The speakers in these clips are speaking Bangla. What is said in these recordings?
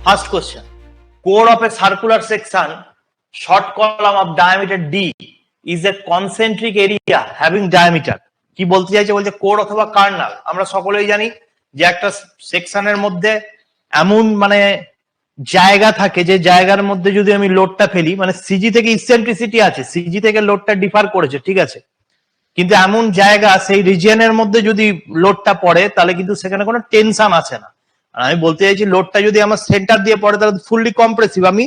First question. Core of a circular section, short column of diameter d is a concentric area having diameter. কি বলতে চাইছে, বলছে কোর অথবা কার্নাল। আমরা সকলেই জানি যে একটা সেকশনের মধ্যে এমন মানে জায়গা থাকে যে জায়গার মধ্যে যদি আমি লোডটা ফেলি, মানে সিজি থেকে ইসেন্ট্রিসিটি আছে, সিজি থেকে লোডটা ডিফার করেছে, ঠিক আছে, কিন্তু এমন জায়গা সেই রিজিয়নের মধ্যে যদি লোডটা পড়ে তাহলে কিন্তু সেখানে কোনো টেনশন আছে না। আর আমি বলতে চাইছি লোডটা যদি আমার সেন্টার দিয়ে পড়ে তাহলে ফুললি কম্প্রেসিভ, আমি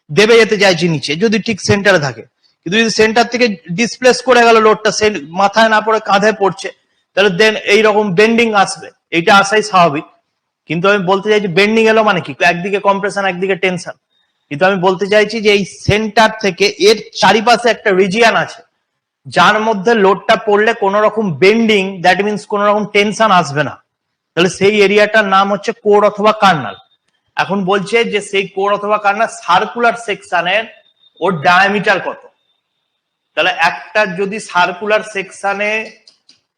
দেবে যেতে চাইছি নিচে যদি ঠিক সেন্টারে থাকে। কিন্তু যদি সেন্টার থেকে ডিসপ্লেস করে গেল লোডটা, সে মাথায় না পড়ে কাঁধে পড়ছে, তাহলে দেন এইরকম বেন্ডিং আসবে, এইটা আসাই স্বাভাবিক। কিন্তু আমি বলতে চাইছি বেন্ডিং এলো মানে কি, একদিকে কম্প্রেশন একদিকে টেনশন। কিন্তু আমি বলতে চাইছি যে এই সেন্টার থেকে এর চারিপাশে একটা রিজিয়ন আছে যার মধ্যে লোডটা পড়লে কোন রকম বেন্ডিং, দ্যাট মিনস কোন রকম টেনশন আসবে না, তাহলে সেই এরিয়াটার নাম হচ্ছে কোর অথবা কার্নাল। এখন বলছে যে সেই কোর অথবা কার্নাল সার্কুলার সেকশনের ওর ডায়ামিটার কত। তাহলে একটা যদি সার্কুলার সেকশনে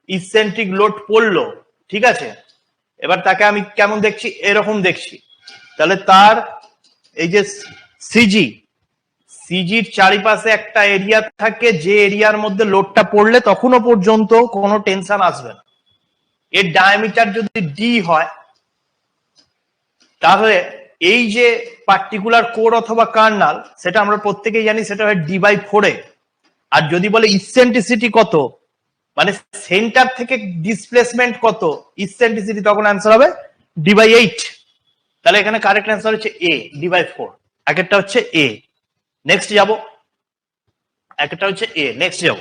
ইসেন্ট্রিক লোড পড়লো, ঠিক আছে, এবার তাকে আমি কেমন দেখছি, এরকম দেখছি। তাহলে তার এই যে সিজি, সিজির চারিপাশে একটা এরিয়া থাকে যে এরিয়ার মধ্যে লোডটা পড়লে তখনও পর্যন্ত কোনো টেনশন আসবে না। এর ডায়ামিটার যদি ডি হয় তাহলে এই যে পার্টিকুলার কোর অথবা কার্নাল, সেটা আমরা প্রত্যেকেই জানি সেটা হয় ডি বাই 4 এ। আর যদি বলে ইসেন্ট্রিসিটি কত, মানে সেন্টার থেকে ডিসপ্লেসমেন্ট কত ইসেন্ট্রিসিটি, তখন অ্যান্সার হবে ডি বাই 8। তাহলে এখানে কারেক্ট অ্যান্সার হচ্ছে এ, ডি বাই 4। একটা হচ্ছে এ। নেক্সট যাব, একটা হচ্ছে এ, নেক্সট যাব।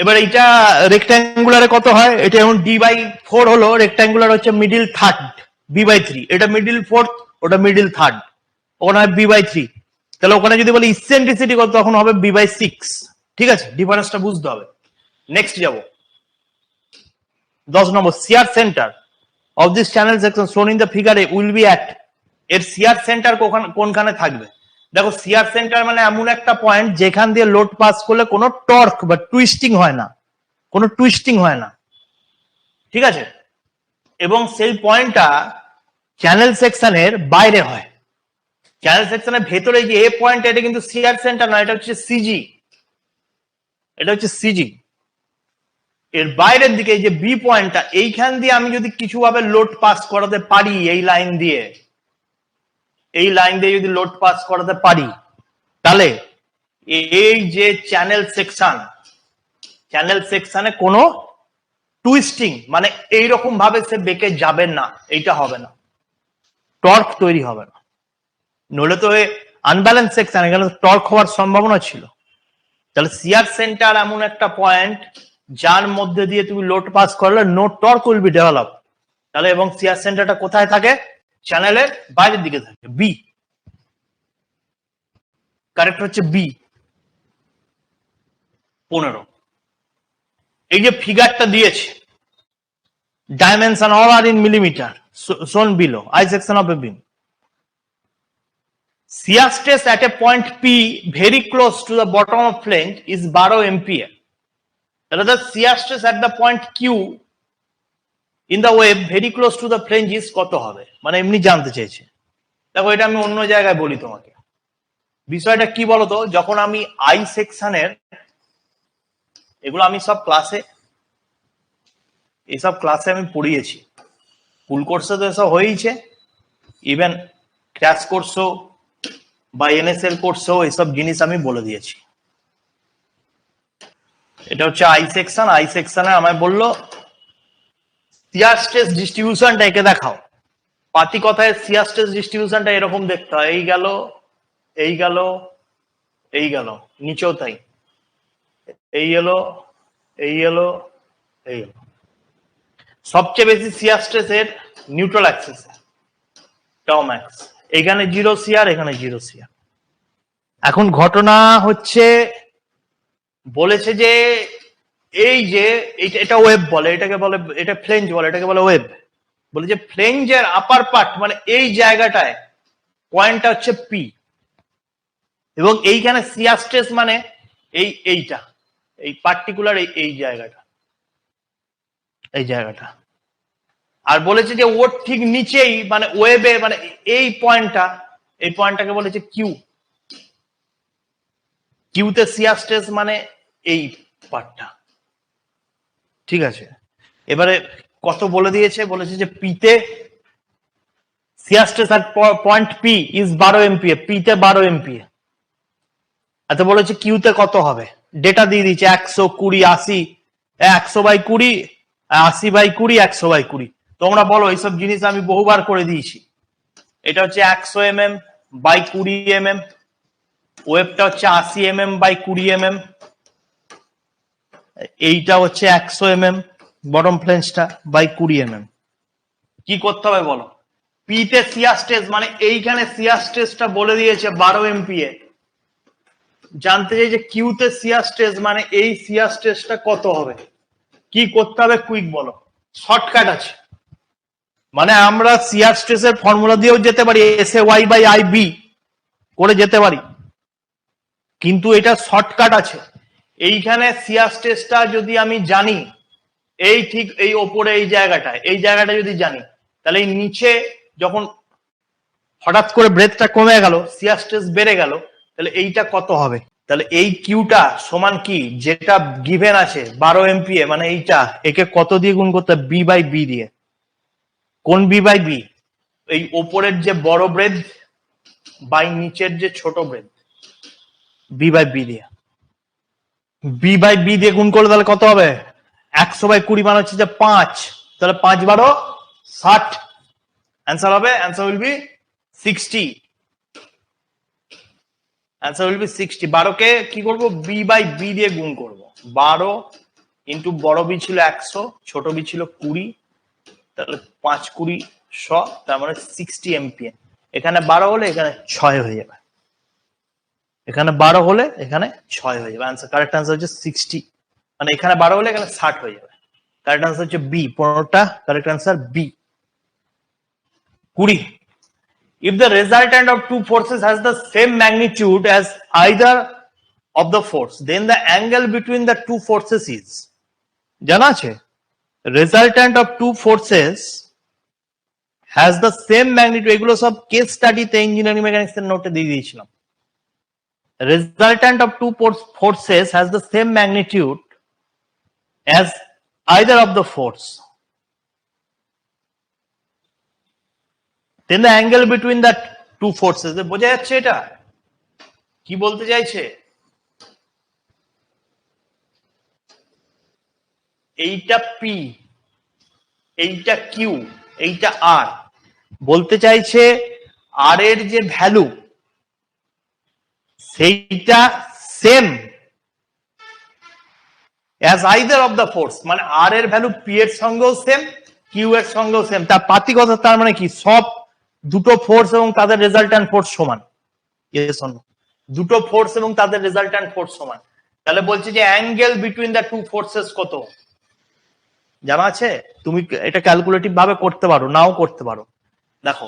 এবার এইটা রেক্ট্যাঙ্গুলারে কত হয়, এটা যেমন ডি বাই 4 হলো, রেক্ট্যাঙ্গুলার হচ্ছে মিডিল থার্ড, বি বাই 3, এটা মিডিল ফোর্থ, ওটা মিডিল থার্ড, ওখানে হয় বি বাই 3। তাহলে ওখানে যদি বলি ইসেন্ট্রিসিটি কত, তখন হবে বি বাই 6। ঠিক আছে, ডিফারেন্সটা বুঝতে হবে। নেক্সট যাব 10 নম্বর, shear centre of this channel section shown in the ফিগারে উইল বি অ্যাট। এর শিয়ার সেন্টার কোনখানে থাকবে? দেখো, শিয়ার সেন্টার মানে এমন একটা পয়েন্ট যেখান দিয়ে লোড পাস করলে কোনো টর্ক বা টুইস্টিং হয় না, কোনো টুইস্টিং হয় না, ঠিক আছে, এবং সেই পয়েন্টটা চ্যানেল সেকশনের বাইরে হয়। চ্যানেল সেকশনের ভেতরে যে এ পয়েন্ট, এটা কিন্তু শিয়ার সেন্টার নয়, এটা হচ্ছে সিজি, এটা হচ্ছে সিজি। এর বাইরের দিকে যে বি পয়েন্টটা, এইখান দিয়ে আমি যদি কিছু ভাবে লোড পাস করাতে পারি, এই লাইন দিয়ে, এই লাইন দিয়ে যদি লোড পাস করাতে পারি, তাহলে এই যে চ্যানেল সেকশন, চ্যানেল সেকশনে কোনো টুইস্টিং মানে এইরকম ভাবে সে বেঁকে যাবে না, এইটা হবে না, টর্ক তৈরি হবে না। নইলে তো আনব্যালেন্স সেকশন, এখানে টর্ক হওয়ার সম্ভাবনা ছিল। তাহলে শিয়ার সেন্টার এমন একটা পয়েন্ট যার মধ্যে দিয়ে তুমি লোড পাস করলে no torque will be develop. তাহলে এবং শিয়ার সেন্টারটা কোথায় থাকে? চ্যানেলের বাইরের দিকে থাকে, বি। কারেক্ট হচ্ছে বি 15। এই যে ফিগারটা দিয়েছে, dimension all are in millimetre, shown below I section of a beam. Shear stress at a point P very close to the bottom of flange is 12 MPa. তাহলে the shear stress at the point Q in the wave very close to the flange is কত হবে, মানে এমনি জানতে চাইছে। দেখো, এটা আমি অন্য জায়গায় বলি তোমাকে। বিষয়টা কি বলতো, যখন আমি আই সেকশনের, এগুলো আমি সব ক্লাসে, এইসব ক্লাসে আমি পড়িয়েছি, ফুল কোর্সে তো এসব হয়েইছে, ইভেন ক্র্যাশ কোর্সও বা এনএসএল কোর্সেও এইসব জিনিস আমি বলে দিয়েছি। এটা হচ্ছে আই সেকশন। আই সেকশনে আমায় বললো শিয়ার স্ট্রেস ডিস্ট্রিবিউশনটা একে দেখাও। পাতি কথায় শিয়ার স্ট্রেস ডিস্ট্রিবিউশনটা এরকম দেখতে হয়, এই গেল, এই গেল, এই গেল, নিচেও তাই, এই এলো, এই এলো, এই এলো। সবচেয়ে বেশি শিয়ার স্ট্রেস এর নিউট্রাল অ্যাক্সিস, টাও ম্যাক্স, এখানে 0 শিয়ার, এখানে 0 শিয়ার। এখন ঘটনা হচ্ছে, বলেছে যে এই যে এটা ওয়েভ বলে, এটাকে বলে, এটা ফ্লেঞ্জ বলে, এটাকে বলে ওয়েভ। বলে যে ফ্লেঞ্জের আপার পার্ট মানে এই জায়গাটায় পয়েন্টটা হচ্ছে পি, এবং এইখানে শিয়ার স্ট্রেস মানে এইটা, এই পার্টিকুলার এই জায়গাটা, এই জায়গাটা। আর বলেছে যে ওর ঠিক নিচেই মানে ওয়েবে মানে এই পয়েন্টটাকে বলেছে কিউ। কিউতে শিয়ার স্ট্রেস মানে এই পার্টটা, ঠিক আছে। এবারে কত বলে দিয়েছে, বলেছে যে পিতে shear stress at point P is 12 MPa, পিতে 12 MPa। আচ্ছা বলেছে কিউতে কত হবে, ডেটা দিয়ে দিচ্ছে 120 80, 100/20, 80/20, 100/20। তোমরা বলো, এইসব জিনিস আমি বহুবার করে দিয়েছি। এটা হচ্ছে 100 mm বাই 20 mm, ওয়েবটা হচ্ছে 80 mm বাই 20 mm, এইটা হচ্ছে 100 mm বটম ফ্লেঞ্জটা বাই 20 mm। কি করতে হবে বলো, পিতে শিয়ার স্ট্রেস মানে এইখানে শিয়ার স্ট্রেসটা বলে দিয়েছে 12 MPa, জানতে চাই যে কিউতে শিয়ার স্ট্রেস মানে এই শিয়ার স্ট্রেসটা কত হবে। কি করতে হবে কুইক বলো, শর্টকাট আছে। মানে আমরা শিয়ার স্ট্রেসের ফর্মুলা দিয়েও যেতে পারি, SAY/IB করে যেতে পারি, কিন্তু এটা শর্টকাট আছে। এইখানে শিয়ার স্ট্রেসটা যদি আমি জানি, এই ঠিক এই ওপরে এই জায়গাটা যদি জানি, তাহলে এই নিচে যখন হঠাৎ করে ব্রেথটা কমে গেল, শিয়ার স্ট্রেস বেড়ে গেল, তাহলে এইটা কত হবে। তাহলে এই কিউটা সমান কি, যেটা গিভেন আছে 12 MPa, মানে এইটা, একে কত দিয়ে গুণ করতে হবে, B/B দিয়ে। কোন B/B? এই ওপরের যে বড় ব্রেথ বাই নিচের যে ছোট ব্রেথ, B/B দিয়ে। B/B দিয়ে গুণ করলে তাহলে কত হবে, 100/20 মানে হচ্ছে যে 5, তাহলে 5 12 60, অ্যান্সার হবে, answer will B 60, answer will B 60। 12 কে কি করব, B/B দিয়ে গুণ করব। 12 ইন্টু বড় বি ছিল 100, ছোট বি ছিল 20, তাহলে 5 20 100, তার মানে 60 MPa। এখানে 12 হলে এখানে 6 হয়ে যাবে, এখানে 12 হলে এখানে 6 হয়ে যাবে। আনসার, কারেক্ট আনসার হচ্ছে 60, মানে এখানে 12 হলে এখানে 60 হয়ে যাবে। কারেক্ট আনসার হচ্ছে বি, 15টা correct answer B. 20, if the resultant of two forces has the same magnitude as either of the force, then the angle between the two forces is, জানা আছে, resultant of two forces has the same magnitude, এগুলো সব কেস স্টাডিতে ইঞ্জিনিয়ারিং মেকানিক্স এর নোটে দিয়ে দিয়েছিলাম। Resultant of two forces has the same magnitude as either of the force, then the angle between the two forces, বোঝা যাচ্ছে এটা কি বলতে চাইছে। এইটা পি, এইটা কিউ, এইটা আর, বলতে চাইছে আর এর যে ভ্যালু সেইটা same as either of the force, মানে আর এর ভ্যালু পি এর সঙ্গেও সেম, কিউ এর সঙ্গেও সেম। তার পাতিকতা, তার মানে কি, সব দুটো ফোর্স এবং তাদের রেজাল্ট্যান্ট ফোর্স সমান। দুটো ফোর্স এবং তাদের রেজাল্ট্যান্ট ফোর্স সমান, তাহলে বলছে যে angle between the two forces কত, জানা আছে। তুমি এটা ক্যালকুলেটিভ ভাবে করতে পারো, নাও করতে পারো। দেখো,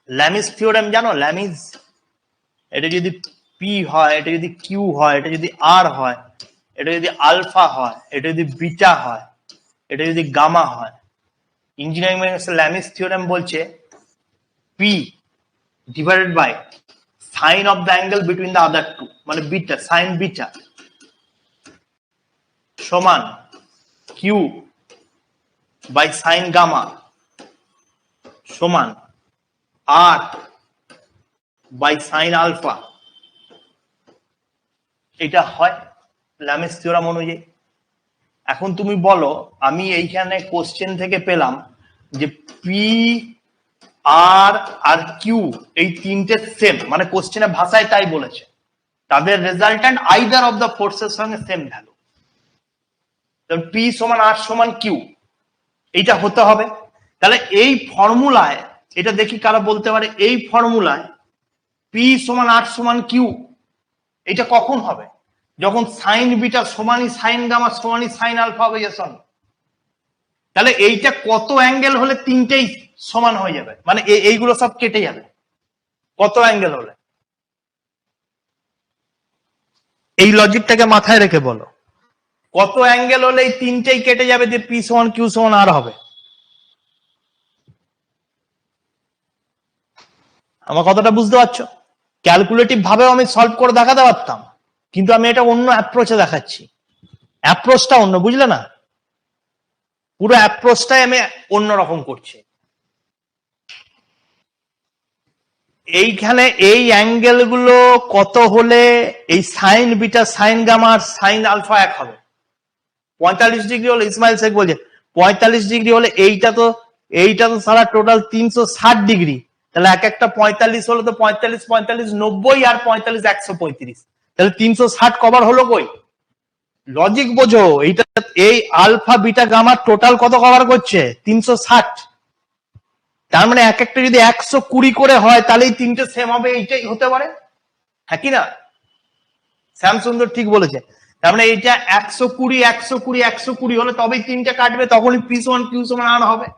ল্যামিস থিওরেম জানো, ল্যামিস, এটা যদি পি হয়, এটা যদি কিউ হয়, এটা যদি আর হয়, এটা যদি আলফা হয়, এটা যদি বিটা হয়, এটা যদি গামা হয়, ইঞ্জিনিয়ারিং ল্যামিস থিওরেম বলছে P divided by sine of the angle between the other two, মানে বিটা, সাইন বিটা সমান কিউ বাই সাইন গামা সমান আর বাই সাইন আলফা। এটা হয় ল্যামিস থিওরাম অনুযায়ী। এখন তুমি বলো, আমি এইখানে কোশ্চেন থেকে পেলাম যে পি আর আর কিউ এই তিনটে সেম, মানে কোশ্চেনের ভাষায় তাই বলেছে, তাদের রেজাল্ট্যান্ট আইদার অফ দ্য ফোর্সের সঙ্গে সেম ভ্যালু। পি সমান আর সমান কিউ, এইটা হতে হবে। তাহলে এই ফর্মুলায়, এটা দেখি কারা বলতে পারে, এই ফর্মুলায় পি সমান আর সমান কিউ, এটা কখন হবে, যখন সাইন বিটা সমানই সাইন গামা সমানই সাইন আলফা হবে। তাহলে এইটা কত অ্যাঙ্গেল হলে তিনটেই সমান হয়ে যাবে, মানে এইগুলো সব কেটে যাবে কত অ্যাঙ্গেল হলে। এই লজিকটাকে মাথায় রেখে বলো, কত অ্যাঙ্গেল হলে এই তিনটেই কেটে যাবে, যে পি সমান কিউ সমান আর হবে। আমার কথাটা বুঝতে পারছো? ক্যালকুলেটিভ ভাবেও আমি সলভ করে দেখাতে পারতাম, কিন্তু আমি এটা অন্য অ্যাপ্রোচে দেখাচ্ছি। অ্যাপ্রোচটা অন্য, বুঝলে না? পুরো অ্যাপ্রোচটাই আমি অন্যরকম করছি। এইখানে এই অ্যাঙ্গেল গুলো কত হলে এই সাইন বিটা, সাইন গামা আর সাইন আলফা এক হবে? 45 ডিগ্রি হলে, ইসমাইল শেখ বলছে 45 ডিগ্রি হলে এইটা তো সারা টোটাল 360 ডিগ্রি। তাহলে এক একটা 45 হলো তো 45 45 90 আর 45 135, তাহলে 360 কভার হলো কই? লজিক বোঝো, এইটা এই আলফা বিটা গামা টোটাল কত কভার করছে? 360। তার মানে এক একটা যদি 120 করে হয় তাহলে এই তিনটে সেম হবে, এইটাই হতে পারে, হ্যাঁ কি না? শ্যাম সুন্দর ঠিক বলেছে। তার মানে এইটা 120 120 120 হলে তবেই তিনটে কাটবে, তখনই পি সমান কিউ সমান আর হবে।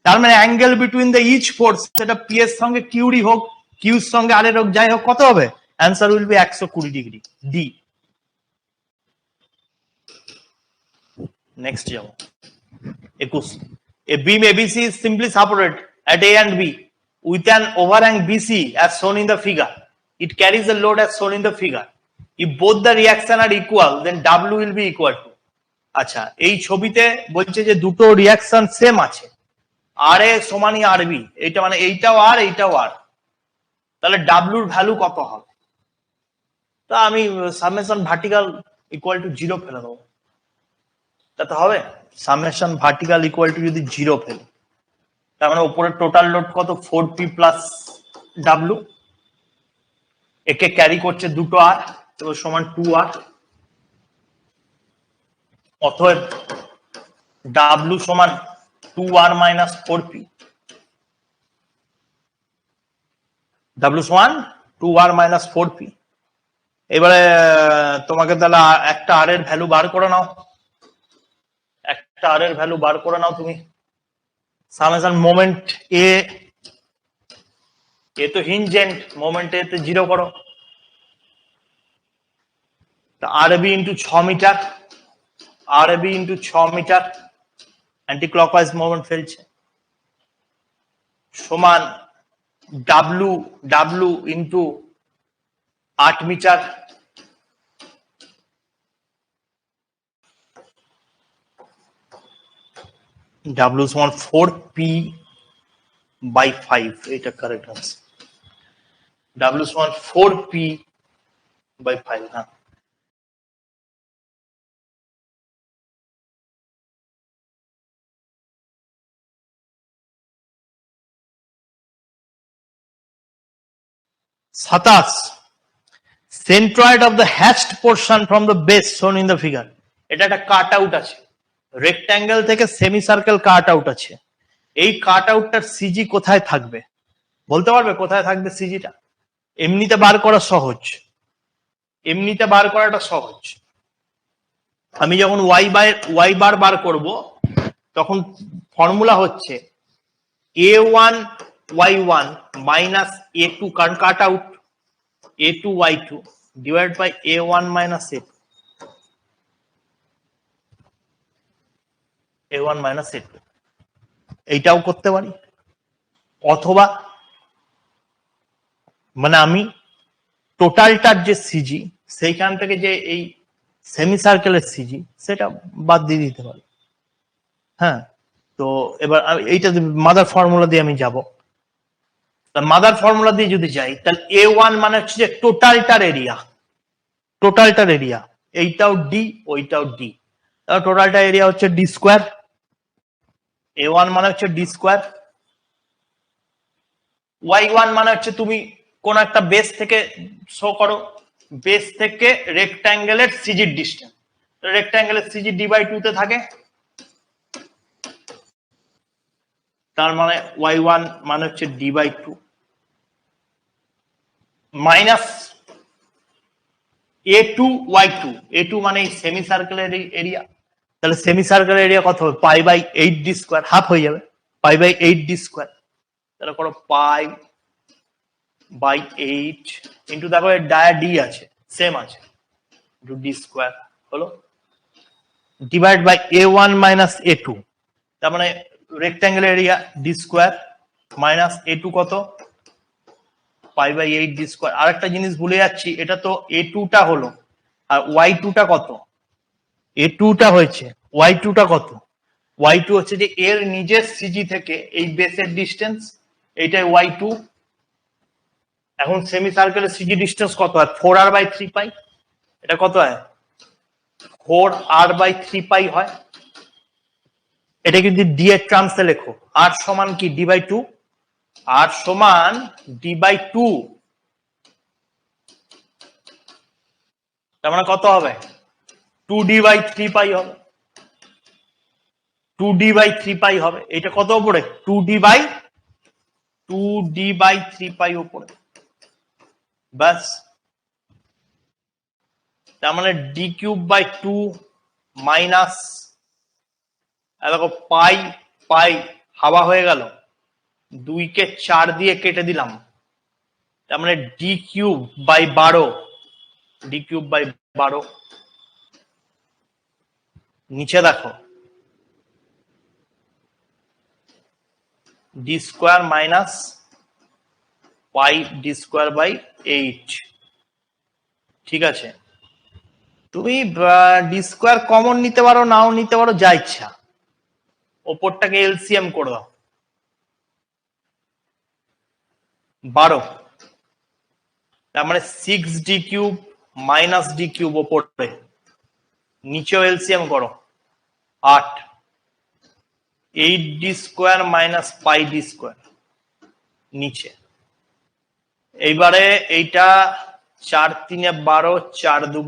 তার মানে angle between the each force, সেটা পি এর সঙ্গে কিউরি হোক, কিউর সঙ্গে আর এর হোক, যাই হোক, কত হবে? Answer will B 120 degree, D. Next যাবো 21। A beam ABC is simply supported at A and B with an overhang BC as shown in the figure. It carries the load as shown in the figure. If both the reaction are equal, then W will be equal to. আচ্ছা, এই ছবিতে বলছে যে দুটো রিয়াকশন সেম আছে, আর এ সমানই আর বি, এইটা মানে এইটাও আর এইটাও আর, তাহলে ডাব্লুর ভ্যালু কত হবে? তা আমি সামেশন ভার্টিক্যাল ইকুয়াল টু 0 ফেলে দেবো, তাতে হবে? সামেশন ভার্টিক্যাল ইকুয়াল টু যদি 0 ফেলি, তার মানে উপরে টোটাল লোড কত? 4p প্লাস ডাব্লু, একে ক্যারি করছে দুটো আর, তো সমান 2r, অতএব ডাব্লু সমান 2r মাইনাস 4p, ডাব্লু সমান 2r মাইনাস 4p। এবারে তোমাকে তাহলে একটা আর এর ভ্যালু বার করে নাও, একটা আর এর ভ্যালু বার করে নাও তুমি। সামেশন মোমেন্ট এ তো হিনজেন্ট, মোমেন্ট এ তে 0 করো, আর বি ইন্টু 6 মিটার, আর B into 6 metre anti clockwise moment ফেলছে, সমান ডাব্লু ইন্টু 8 মিটার, ডাব্লু সমান 4p বাই 5, এটা কারেক্ট আনসার। ডাব্লু সমান 4p বাই 5, হ্যাঁ। সাতাশ, centroid of the hatched portion from the base shown in the figure. এটা একটা কাট আউট আছে, রেক্ট্যাঙ্গেল থেকে সেমি সার্কেল কাট আউট আছে। এই কাট আউটটার সিজি কোথায় থাকবে? বলতে পারবে কোথায় থাকবে সিজিটা? এমনিতে বার করা সহজ, এমনিতে বার করাটা সহজ। আমি যখন ওয়াই বার বার করব, তখন ফর্মুলা হচ্ছে a1 y1 মাইনাস a2, কারণ cut out, a2 y2 divide by a1 minus a1 minus a2। এইটাও করতে পারি, অথবা মানে আমি টোটালটার যে সিজি, সেইখান থেকে যে এই সেমি সার্কেলের সিজি, সেটা বাদ দিয়ে দিতে পারি। হ্যাঁ, তো এবার এইটা মাদার ফর্মুলা দিয়ে আমি যাব। মাদার ফর্মুলা দিয়ে যদি যাই, তাহলে a1 মানে হচ্ছে যে টোটালটার এরিয়া, টোটালটার এরিয়া, এইটাও ডি ওইটাও ডি, তাহলে টোটালটার এরিয়া হচ্ছে ডি স্কোয়ার, a1 মানে হচ্ছে ডি স্কোয়ার, y1 মানে হচ্ছে তুমি কোন একটা বেস থেকে শো করো, বেস থেকে রেক্ট্যাঙ্গেলের সিজির ডিস্টেন্স, রেক্ট্যাঙ্গেলের সিজি ডি বাই 2 তে থাকে, তার মানে y1 মানে হচ্ছে D by 2 minus a2 y2, a2 মানে সেমি সার্কেলের এরিয়া, তাহলে সেমি সার্কেলের এরিয়া কত হবে? Pi by 8 D square, half হয়ে যাবে, পাই বাই 8 ডি স্কোয়ার, তাহলে করো পাই বাই 8 ইন্টু, দেখো এর ডায়া ডি আছে, সেম আছে, ইন্টু ডি স্কোয়ার হলো, divide by a1 minus a2, তার মানে rectangle area D square minus a2 কত? π/8 d স্কয়ার। আরেকটা জিনিস ভুলে যাচ্ছি, এটা তো a2 টা হলো, আর y2 টা কত? a2 টা হয়েছে, y2 টা কত? y2 হচ্ছে যে এর নিজের সিজি থেকে এই বেসের ডিসটেন্স, এইটাই y2। এখন সেমি সার্কেলের সিজি ডিসটেন্স কত হয়? 4r/3π। এটা কত হয়? 4r/3π হয়। এটা কিন্তু d এর টার্মসে লেখো। r সমান কি? d/2। r সমান d/2। তার মানে কত হবে? 2d/3π হবে। 2d/3π হবে। এটা কত উপরে? 2d/3π উপরে। ব্যাস। তার মানে d³/2 মাইনাস দেখো পাই পাই হাওয়া হয়ে গেল, 2 কে 4 দিয়ে কেটে দিলাম, তার মানে d³/12, d³/12। নিচে দেখো d স্কোয়ার মাইনাস পাই d²/8। ঠিক আছে, তুমি ডি স্কোয়ার কমন নিতে পারো, নাও নিতে পারো, যা ইচ্ছা। ওপরটাকে এলসিএম করে দাও, 12। তার মানে 6d³ মাইনাস d³ ওপরে, নিচেও এলসিএম করো, 8। 8d² মাইনাস পাই d² নিচে। এইবারে এইটা 4 3 12, 4 2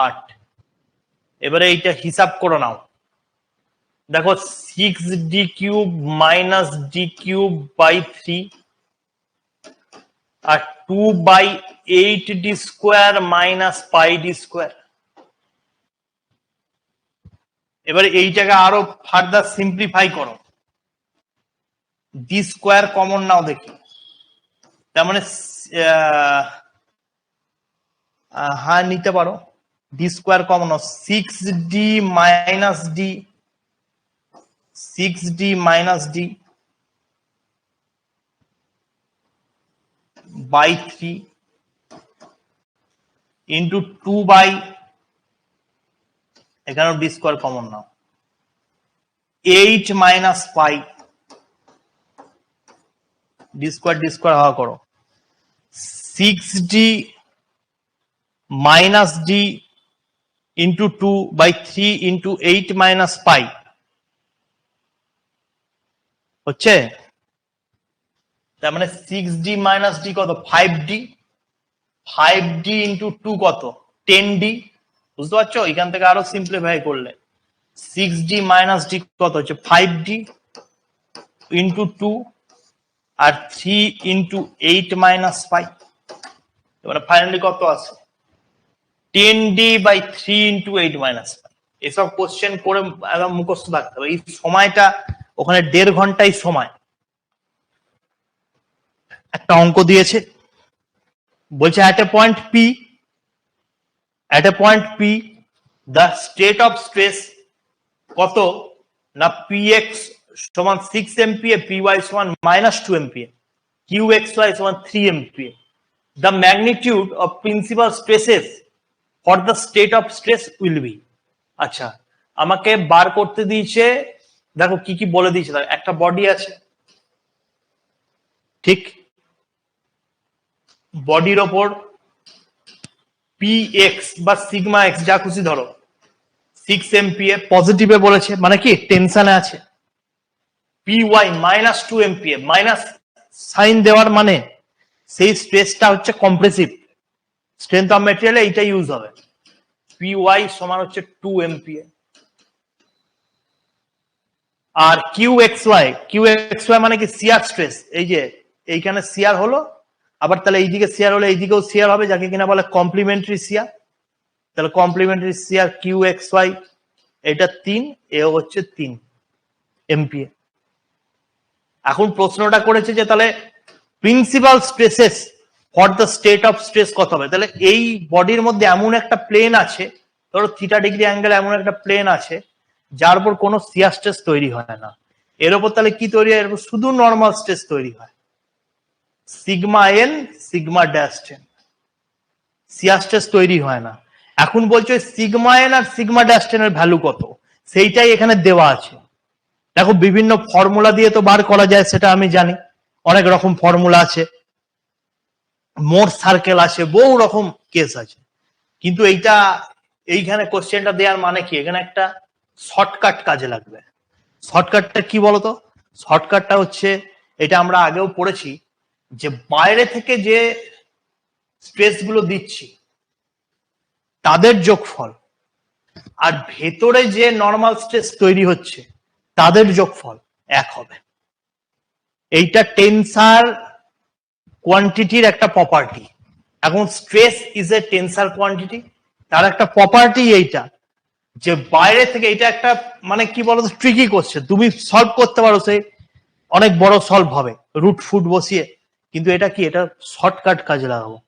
8। এবারে এইটা হিসাব করে নাও। দেখো 6d³ মাইনাস d³/3 আর 2/8d² মাইনাস পাই d²। এবারে এইটাকে আরো ফার্দার সিম্পলিফাই করো, ডি স্কোয়ার কমন নাও দেখি। তার মানে হ্যাঁ নিতে পারো, ডি স্কোয়ার কমন নাও। 6d minus d, 6d minus d by 3 into 2 by, এখানেও ডি স্কোয়ার কমন নাও, 8 মাইনাস পাই, ডি স্কোয়ার হওয়া করো, 6d minus d into 2/3 into 8 minus pi হচ্ছে। তার মানে 6d মাইনাস ডি কত? 5d। 5d ইন্টু 2 কত? 10d। বুঝতে পারছো? এখান থেকে আরো সিম্পলিফাই করলে 6d মাইনাস ডি কত হচ্ছে? 5d ইন্টু 2 আর 3 ইন্টু 8 মাইনাস পাই। এবারে ফাইনালি কত আছে? 10d/3 ইন্টু 8 মাইনাস পাই। এসব কোশ্চেন করে একদম মুখস্থ থাকতে হবে। এই সময়টা ওখানে 1.5 ঘন্টাই সময়। একটা অঙ্ক দিয়েছে, বলছে at a point P the state of stress কত না px সমান 6 MPa, py সমান -2 MPa, qxy সমান 3 MPa। the magnitude of principal stresses for the state of stress will be। আচ্ছা, আমাকে বার করতে দিয়েছে, দেখো কি কি বলে দিয়েছে। একটা বডি আছে, ঠিক, বডির ওপর px বা সিগমা x যা খুশি ধরো 6 MPa পজিটিভে বলেছে, মানে কি টেনশনে আছে। py -2 MPa, মাইনাস সাইন দেওয়ার মানে সেই স্ট্রেসটা হচ্ছে কম্প্রেসিভ স্ট্রেংথ অফ ম্যাটেরিয়ালে এইটা ইউজ হবে। py সমান হচ্ছে 2 MPa। আর qxy মানে কি শিয়ার স্ট্রেস। এই যে এইখানে শিয়ার হলো, আবার তাহলে এইদিকে শিয়ার হলে এইদিকেও শিয়ার হবে, যাকে কিনা বলে কমপ্লিমেন্টারি শিয়ার। তাহলে কমপ্লিমেন্টারি শিয়ার qxy এটা 3, এও হচ্ছে 3 MPa। এখন প্রশ্নটা করেছে যে তাহলে principal stresses for the state of stress কত হবে। তাহলে এই বডির মধ্যে এমন একটা প্লেন আছে, ধরো থিটা ডিগ্রি অ্যাঙ্গেল এমন একটা প্লেন আছে যার উপর কোনো শিয়ার স্ট্রেস তৈরি হয় না। এর উপর তাহলে কি তৈরি হয়? এর উপর শুধু নর্মাল স্ট্রেস তৈরি হয়, sigma n sigma dash ten, shear stress তৈরি হয় না। এখন বলছো সিগমা এন আর সিগমা ড্যাশ টেনের ভ্যালু কত, সেইটাই এখানে দেওয়া আছে। দেখো বিভিন্ন ফর্মুলা দিয়ে তো বার করা যায়, সেটা আমি জানি, অনেক রকম ফর্মুলা আছে, মোর সার্কেল আছে, বহু রকম কেস আছে, কিন্তু এইখানে কোশ্চেনটা দেওয়ার মানে কি, এখানে একটা শর্টকাট কাজে লাগবে। শর্টকাটটা কি বলতো? শর্টকাটটা হচ্ছে, এটা আমরা আগেও পড়েছি, যে বাইরে থেকে যে স্ট্রেস গুলো দিচ্ছি তাদের যোগফল আর ভেতরে যে নর্মাল স্ট্রেস তৈরি হচ্ছে তাদের যোগফল এক হবে। এইটা টেনসার কোয়ান্টিটির একটা প্রপার্টি। এখন স্ট্রেস ইজ এ টেনসার কোয়ান্টিটি, তার একটা প্রপার্টি এইটা, যে বাইরে থেকে, এটা একটা মানে কি বলতো ট্রিকি কোশ্চেন, তুমি সলভ করতে পারো, সেই অনেক বড় সলভ হবে রুট ফুট বসিয়ে, কিন্তু এটা কি, এটা শর্টকাট কাজে লাগাবো।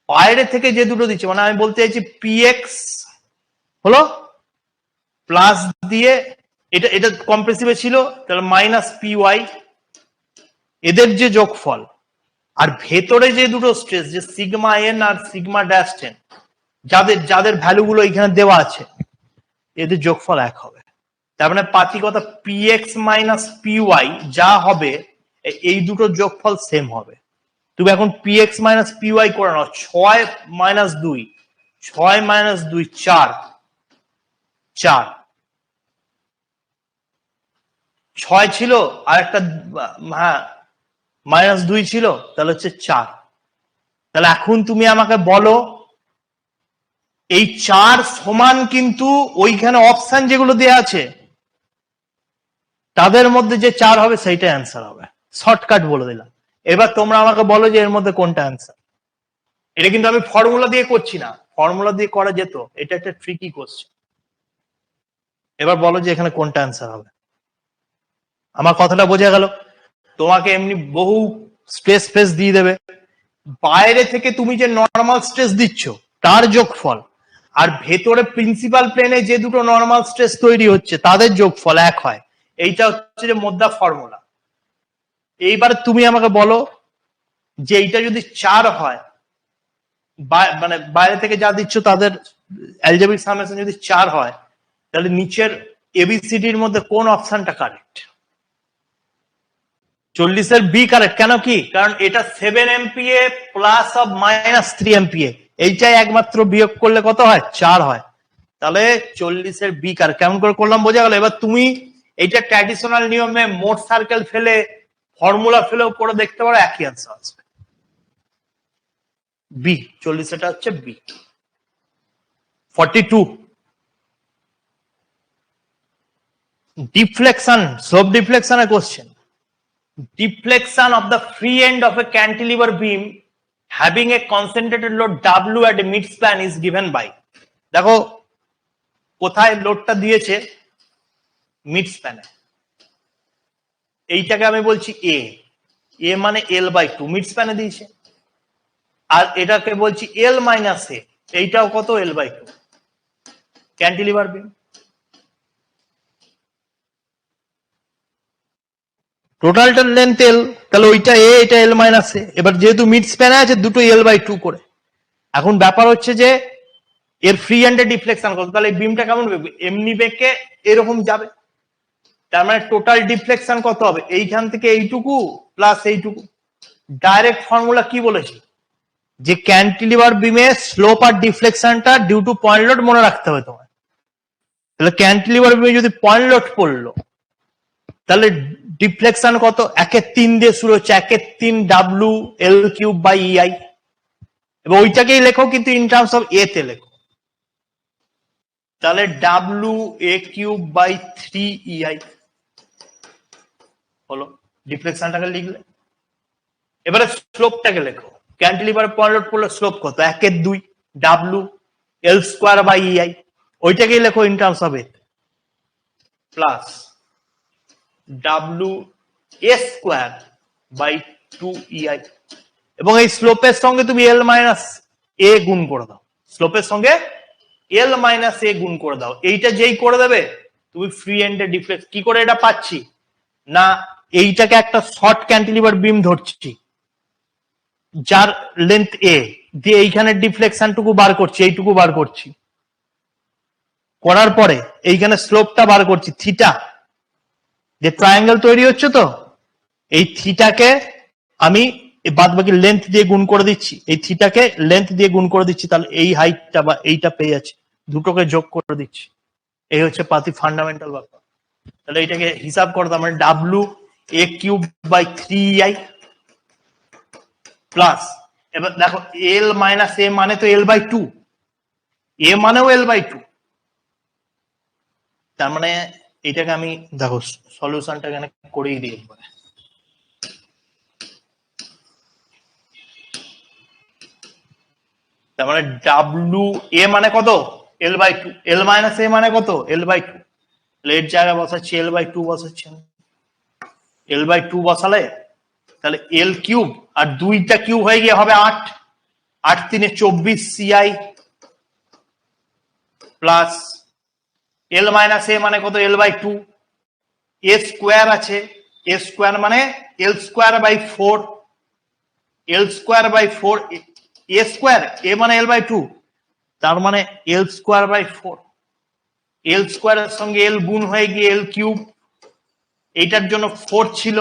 বাইরে থেকে যে দুটো দিচ্ছে, মানে আমি বলতে চাইছি পিএক্স হলো প্লাস দিয়ে, এটা কম্প্রেসিভে ছিল, তাহলে মাইনাস পি ওয়াই, এদের যে যোগফল, আর ভেতরে যে দুটো স্ট্রেস, যে সিগমা এন আর সিগমা ড্যাশ টেন, যাদের ভ্যালু গুলো এখানে দেওয়া আছে, এদের যোগফল এক হবে। তার মানে পাতি কথা, পিএক্স মাইনাস পি ওয়াই যা হবে, এই দুটো যোগফল সেম হবে। তুমি এখন পিএক্স মাইনাস পি ওয়াই করে নাও, 6 মাইনাস 2, 6 মাইনাস 2 4, 4 6 ছিল, আর একটা হ্যাঁ মাইনাস 2 ছিল, তাহলে হচ্ছে 4। তাহলে এখন তুমি আমাকে বলো, এই 4 সমান কিন্তু ওইখানে অপশন যেগুলো দেওয়া আছে তাদের মধ্যে যে 4 হবে সেইটাই অ্যান্সার হবে। শর্টকাট বলে দিলাম। এবার তোমরা আমাকে বলো যে এর মধ্যে কোনটা অ্যান্সার। এটা কিন্তু আমি ফর্মুলা দিয়ে করছি না, ফর্মুলা দিয়ে করা যেত, এটা একটা ট্রিকি কোশ্চেন। এবার বলো যে এখানে কোনটা অ্যান্সার হবে। আমার কথাটা বোঝা গেল? তোমাকে এমনি বহু স্ট্রেস ফেস দিয়ে দেবে, বাইরে থেকে তুমি যে নর্মাল স্ট্রেস দিচ্ছ তার যোগফল, আর ভেতরে প্রিন্সিপাল প্লেনে যে দুটো নর্মাল স্ট্রেস তৈরি হচ্ছে তাদের যোগফল এক হয়। এইটা হচ্ছে যে মোদ্দা ফর্মুলা। এইবার তুমি আমাকে বলো যে এইটা যদি 4 হয়, মানে বাইরে থেকে যা দিচ্ছ তাদের অ্যালজেব্রিক সামেশন যদি 4 হয়, তাহলে নিচের এবিসিডির মধ্যে কোন অপশনটা কারেক্ট? 40 এর বি কারেক্ট। কেন কি? কারণ এটা 7 MPA plus of minus 3 MPA, এইটাই একমাত্র বিয়োগ করলে কত হয়? 4 হয়। তাহলে 40 এর বি কারেক্ট। কেমন করে করলাম বোঝা গেল? এবার তুমি এইটা ট্র্যাডিশনাল নিয়মে মোট সার্কেল ফেলে, ফর্মুলা ফেলেও করে দেখতে পারো, একই আনসার আসবে। বি 40, এটা হচ্ছে বি। 42 ডিফ্লেকশন, স্লোপ ডিফ্লেকশনের question. Deflection of the free end of a cantilever beam having a concentrated load W at a midspan is given by, দেখো কোথায় লোডটা দিয়েছে, মিড স্প্যানে, এইটাকে আমি বলছি এ, এ মানে L/2 মিড স্প্যানে দিয়েছে, আর এটাকে বলছি L মাইনাস এ, এইটাও কত? L/2 ক্যান্টিলিভার বিম। টোটালটার লেন্থ এল, তাহলে ওইটা এ, এটা এল মাইনাস এ। এবার যেহেতু মিড স্প্যানে আছে, দুটো L/2 করে। এখন ব্যাপার হচ্ছে যে এর ফ্রি হ্যান্ডে ডিফ্লেকশন কত, তাহলে বিমটা কেমন বেঁকে? এমনি বেঁকে এরকম যাবে। তার মানে টোটাল ডিফ্লেকশন কত হবে? এইখান থেকে এইটুকু প্লাস এইটুকু। ডাইরেক্ট ফর্মুলা কি বলেছি, যে ক্যান্টিলিভার বিমে স্লোপ আর ডিফ্লেকশনটা ডিউ টু পয়েন্ট লোড মনে রাখতে হবে তোমার। তাহলে ক্যান্টিলিভার বিমে যদি পয়েন্ট লোড পড়লো, তাহলে ডিফ্লেকশন কত? 1/3 দিয়ে শুরু হচ্ছে, 1/3 W/L3/EI, এবং ওইটাকেই লেখো কিন্তু ইন টার্মস অফ এ তে লেখো। তাহলে W/3EI হলো, ডিফ্লেকশনটাকে লিখলে। এবারে স্লোপটাকে লেখো, ক্যান্টিলিভার পয়েন্ট লোড পড়লে স্লোপ কত? 1/2 W/L2/EI, ওইটাকেই লেখো in terms of A, plus W/2/EI, এবং এই স্লোপের সঙ্গে তুমি L মাইনাস এ গুণ করে দাও, স্লোপের সঙ্গে L মাইনাস এ গুণ করে দাও। এইটা যেই করে দেবে, তুমি ফ্রি এন্ডে ডিফ্লেক্ট। কি করে এটা পাচ্ছি না, এইটাকে একটা শর্ট ক্যান্টিলিভার বিম ধরছি, যার লেন্থ এ দিয়ে এইখানে ডিফ্লেকশন টুকু বার করছি, এইটুকু বার করছি, করার পরে এইখানে স্লোপটা বার করছি থিটা, যে ট্রায়াঙ্গেল তৈরি হচ্ছে তো এই থিটাকে আমি বাদ বাকি লেন্থ দিয়ে গুণ করে দিচ্ছি, এই থিটাকে লেন্থ দিয়ে গুণ করে দিচ্ছি, তাহলে এই হাইটটা বা এইটা পেয়ে যাচ্ছে, দুটোকে যোগ করে দিচ্ছি। এই হচ্ছে পাতি ফান্ডামেন্টাল ব্যাপার। তাহলে এটাকে হিসাব করতে মানে W A cube by 3i plus, এবার দেখো এল মাইনাস এ মানে তো এল বাই 2, এ মানেও এল বাই 2, তার মানে এইটাকে আমি দেখো সলিউশনটা এখানে করেই দিই একবারে। তার মানে ডাব্লু এ মানে কত এল বাই 2, এল মাইনাস এ মানে কত এল বাই 2, এর জায়গায় বসাচ্ছি এল বাই 2 বসাচ্ছি, এল বাই 2 বসালে তাহলে এল কিউব আর দুইটা কিউব হয়ে গিয়ে হবে 8, 8 3 24 সিআই প্লাস এল মাইনাস এ মানে কত এল বাই 2, এ স্কোয়ার আছে, এ স্কোয়ার মানে L square by 4, L square by 4, A square A মানে এল বাই 2, তার মানে এল স্কোয়ার বাই 4, এল স্কোয়ারের সঙ্গে এল গুণ হয়ে গিয়ে এল কিউব, এইটার জন্য 4 ছিল,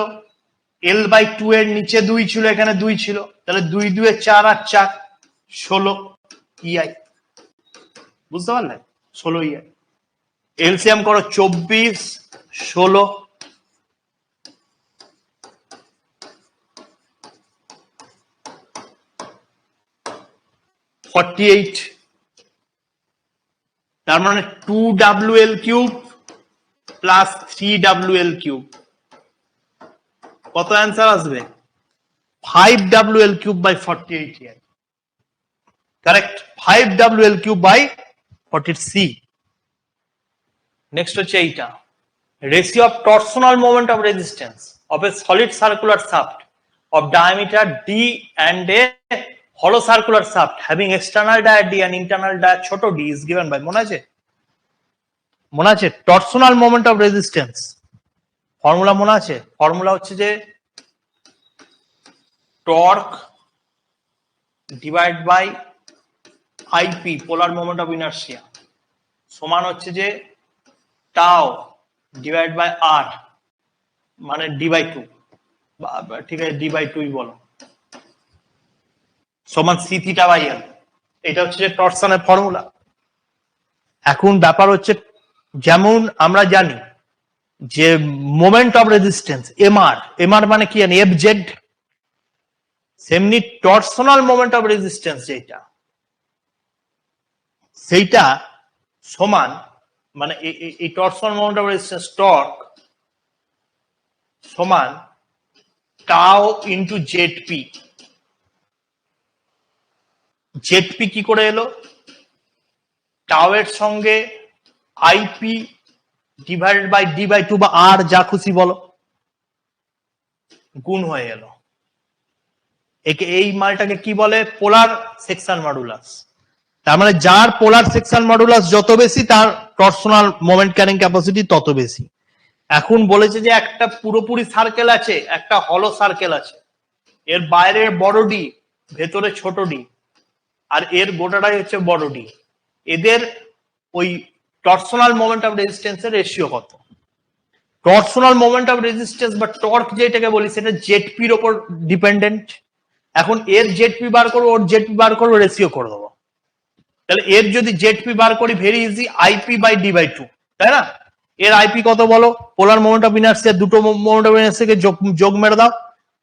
এল বাই 2 এর নিচে 2 ছিল, এখানে 2 ছিল, তাহলে 2 2 4 আর 4 16 ইআই, বুঝতে পারলে 16 ইআই। এলসিএম করো 24 16 48, তার মানে 2WL cube plus 3WL cube, কত অ্যান্সার আসবে 5WL কিউব বাই 48 ইয়ার, কারেক্ট 5WL কিউব বাই 40 সি। নেক্সট হচ্ছে এইটা, ratio of torsional moment of resistance of a solid circular shaft of diameter d and a hollow circular shaft having external dia d and internal dia ছোট d is given by, মনে আছে মনে আছে torsional moment of resistance formula মনে আছে, ফর্মুলা হচ্ছে যে torque divide by IP polar moment of inertia সমান হচ্ছে যে টাও ডিভাইড বাই আর মানে ডি বাই 2, ঠিক আছে ডি বাই 2 বলো, সমান সি থিটা বাই এল, এটা হচ্ছে যে টরশনের ফর্মুলা। এখন ব্যাপার হচ্ছে যেমন আমরা জানি যে moment of resistance MR, MR মানে কি জানি এফ জেড, সেমনি টরশনাল মোমেন্ট অফ রেজিস্ট্যান্স যেটা সেইটা সমান মানে এই torsional moment of resistance torque সমান টাও ইন্টু জেডপি। জেডপি কি করে এলো, টাও এর সঙ্গে IP divided by d by 2 বা আর যা খুশি বলো গুণ হয়ে এলো, একে এই মালটাকে কি বলে পোলার সেকশন মডুলাস। তার মানে যার পোলার সেকশন মডুলাস যত বেশি তার টরশনাল মোমেন্ট ক্যারিং ক্যাপাসিটি তত বেশি। এখন বলেছে যে একটা পুরোপুরি সার্কেল আছে, একটা হলো সার্কেল আছে, এর বাইরে বড় ডি ভেতরে ছোট ডি আর এর গোটাটাই হচ্ছে বড় ডি, এদের ওই টরশনাল মোমেন্ট অফ রেজিস্ট্যান্স এর রেশিও কত, টরশনাল মোমেন্ট অফ রেজিস্ট্যান্স বা টর্ক যেটাকে বলি সেটা জেডপির ওপর ডিপেন্ডেন্ট। এখন এর জেডপি বার করবো, ওর জেডপি বার করবো, রেশিও করে দেবো, তাহলে এর যদি জেডপি বার করি very easy IP by d by 2, তাই না, এর আইপি কত বলো, পোলার মোমেন্ট অফ ইনার্সিয়া দুটো মোমেন্ট অফ ইনার্সিয়াকে যোগ মেরে দাও,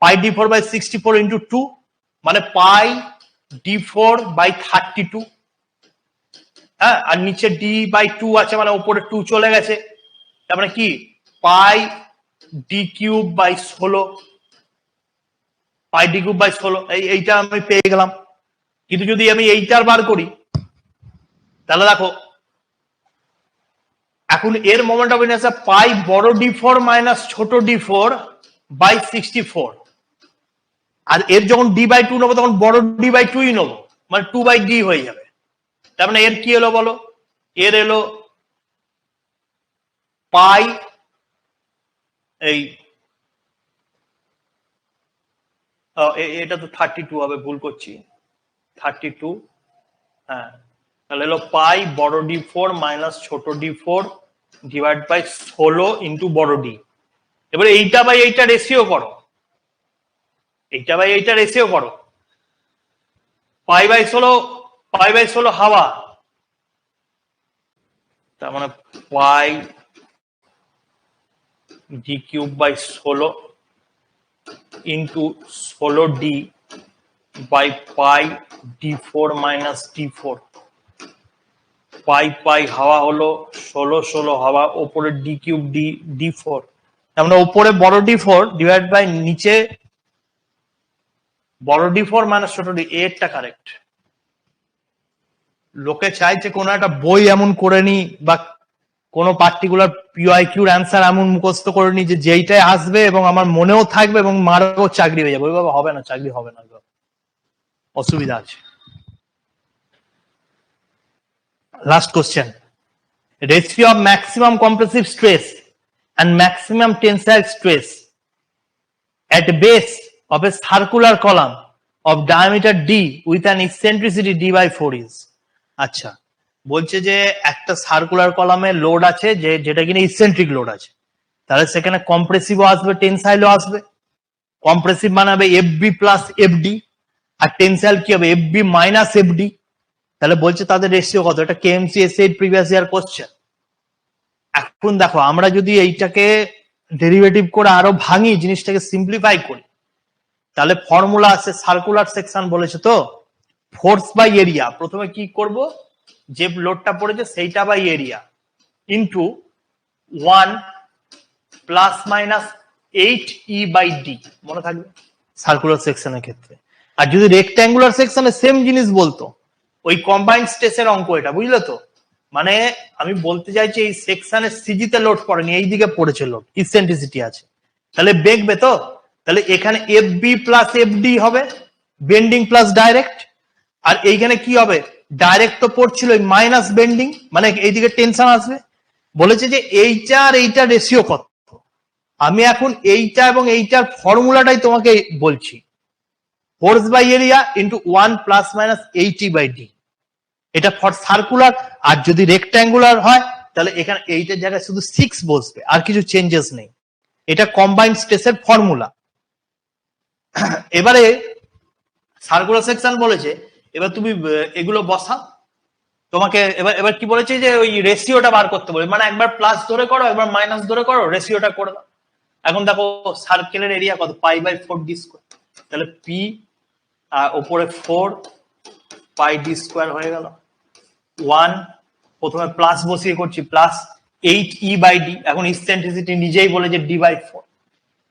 পাই ডি 4 বাই 64 ইন্টু 2 মানে পাই ডি 4 বাই 32, হ্যাঁ আর নিচে ডি বাই 2 আছে মানে উপরে 2 চলে গেছে, তার মানে কি pi D cube by 16, pi D cube by 16, এইটা আমি পেয়ে গেলাম। কিন্তু যদি আমি এইটার বার করি তাহলে দেখো এখন এর মোমেন্ট অফ ইনার্সিয়া পাই বড় d4 মাইনাস ছোট d4 বাই 64, আর এর যখন d বাই 2 নেবো তখন বড় d বাই 2ই নেবো মানে 2 বাই d হয়ে যাবে। তার মানে এর কি এলো বলো, এর এলো পাই এই এটা তো 32 হবে, ভুল করছি, 32। হ্যাঁ, তাহলে হলো পাই বড় d4 মাইনাস ছোট d4 ডিভাইড বাই 16 ইন্টু বড় ডি। এবারে এইটা বাই এইটা রেশিও করো, এইটা বাই এইটা রেশিও করো। পাই বাই 16 হাওয়া, তার মানে pi D cube by 16 into 16 D by pi d4 minus d4। Pi হাওয়া হলো 16 হাওয়া, ওপরে ডি কিউব d4, আমরা উপরে বড় d4 ডিভাইড বাই নিচে বড় d4 মাইনাস ছোট ডি। এরটা কারেক্ট। লোকে চাইছে কোনো একটা বই এমন করে নি বা কোনো পার্টিকুলার পিওআইকিউর অ্যান্সার এমন মুখস্থ করে নি যে যেইটাই আসবে এবং আমার মনেও থাকবে এবং মারও চাকরি হয়ে যাবে। ওই বাবা হবে না, চাকরি হবে না, অসুবিধা আছে। Last question, ratio of maximum compressive stress and maximum tensile stress at base of a circular column of diameter d with an eccentricity d by 4 is। আচ্ছা, বলছে যে একটা সার্কুলার কলামে লোড আছে যেটা কিনা ইসেন্ট্রিক লোড আছে, তাহলে সেখানে কম্প্রেসিভও আসবে, টেনসাইলও আসবে। কম্প্রেসিভ মানে হবে এফবি প্লাস এফডি, আর টেনসাইল কি হবে এফবি মাইনাস এফডি। তাহলে বলছে তাদের রেশিও কত, এটা কেএমসি এসে প্রিভিয়াস ইয়ার কোশ্চেন। এখন দেখো, আমরা যদি এইটাকে ডেরিভেটিভ করে আরো ভাঙি, জিনিসটাকে সিম্পলিফাই করি, তাহলে ফর্মুলা আছে সার্কুলার সেকশন বলেছে তো, ফোর্স বাই এরিয়া। প্রথমে কি করব, যে লোডটা পড়েছে সেইটা by area into 1 plus minus 8E by d, মনে থাকবে সার্কুলার সেকশনের ক্ষেত্রে। আর যদি রেক্ট্যাঙ্গুলার সেকশনে সেম জিনিস বলতো, ওই কম্বাইন্ড স্ট্রেসের অঙ্ক এটা, বুঝলে তো? মানে আমি বলতে চাইছি এই সেকশনে সিজিতে লোড পড়েনি, এই দিকে পড়েছে লোড, ইসেন্ট্রিসিটি আছে, তাহলে বেগবে তো। তাহলে এখানে F B plus F D হবে, বেন্ডিং প্লাস ডাইরেক্ট। আর এইখানে কি হবে, ডাইরেক্ট তো পড়ছিল, মাইনাস বেন্ডিং, মানে এইদিকে টেনশন আসবে। বলেছে যে এইটা আর এইটা রেশিও কত। আমি এখন এইটা এবং এইটার ফর্মুলাটাই তোমাকে বলছি, force by area into 1 plus minus 8E by d. এটা ফর সার্কুলার। আর যদি রেক্ট্যাঙ্গুলার হয় তাহলে এখানে এইটার জায়গায় শুধু 6 বসবে, আর কিছু চেঞ্জেস নেই। এটা কম্বাইন্ড স্ট্রেসের ফর্মুলা। এবারে সার্কুলার সেকশন বলেছে, এবার তুমি এগুলো বসাও। তোমাকে এবার কি বলেছে যে ওই রেশিওটা বার করতে বলে, মানে একবার প্লাস ধরে করো, একবার মাইনাস ধরে করো, রেশিওটা করে দাও। এখন দেখো সার্কেলের এরিয়া কত, পাই বাই 4 ডি স্কোয়ার, তাহলে পি আর উপরে 4 পাই ডি স্কোয়ার হয়ে গেল। 1 প্রথমে প্লাস বসিয়ে করছি, প্লাস 8E বাই ডি। এখন ইসেন্ট্রিসিটি নিজেই বলে যে ডি বাই 4,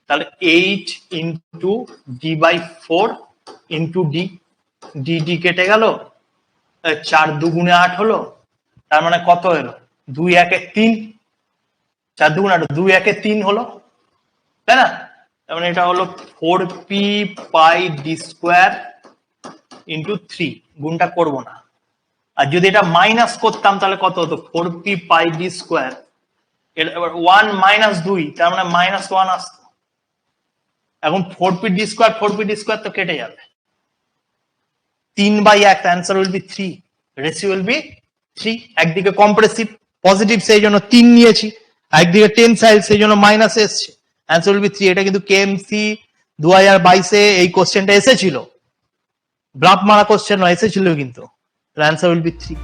তাহলে 8 into d by 4 into d, d কেটে গেল, 4 দুগুণে 8 হলো, তার মানে কত হলো 2 1 3, 4 দুগুণে 8, 2 1 3 হলো, তাই না? তার মানে এটা হলো 4p পাই ডি স্কোয়ার ইন্টু 3, গুণটা করবো না। আর যদি এটা মাইনাস করতাম তাহলে কত হতো, 4p পাই ডি স্কোয়ার, এবার 1 মাইনাস 2, তার মানে মাইনাস 1 আসতো। এখন 4p ডি স্কোয়ার তো কেটে যাবে, 3 by 1, answer will be 3, ratio will be 3। একদিকে কম্প্রেসিভ পজিটিভ সেই জন্য 3 নিয়েছি, একদিকে টেনসাইল সেই জন্য মাইনাস এসছে, অ্যান্সার উইল বি 3। এটা কিন্তু কেএমসি 2022-এ এই কোশ্চেনটা এসেছিল, ব্লাফ মারা কোশ্চেন নয়, এসেছিল কিন্তু, অ্যান্সার উইল বি 3।